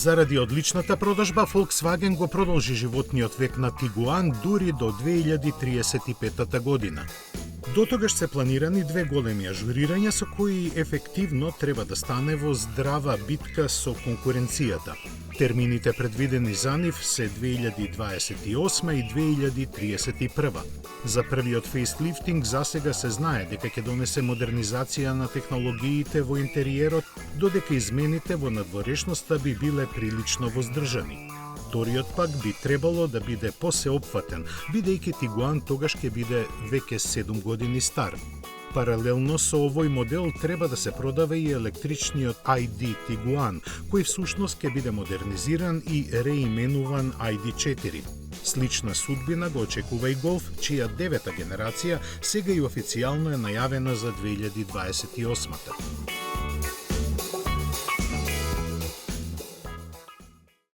Заради одличната продажба, Volkswagen го продолжи животниот век на Тигуан дури до 2035 година. До тогаш се планирани две големи ажурирања со кои ефективно треба да стане во здрава битка со конкуренцијата. Термините предвидени за нив се 2028 и 2031. За првиот фейслифтинг засега се знае дека ќе донесе модернизација на технологиите во интериерот, додека измените во надворешноста би биле прилично воздржани. Вториот пак би требало да биде посеопфатен, бидејќи Тигуан тогаш ќе биде веќе 7 години стар. Паралелно со овој модел треба да се продава и електричниот ID Tiguan, кој всушност ќе биде модернизиран и реименуван ID4. Слична судбина го очекува и Golf, чија 9-та генерација сега и официјално е најавена за 2028-та.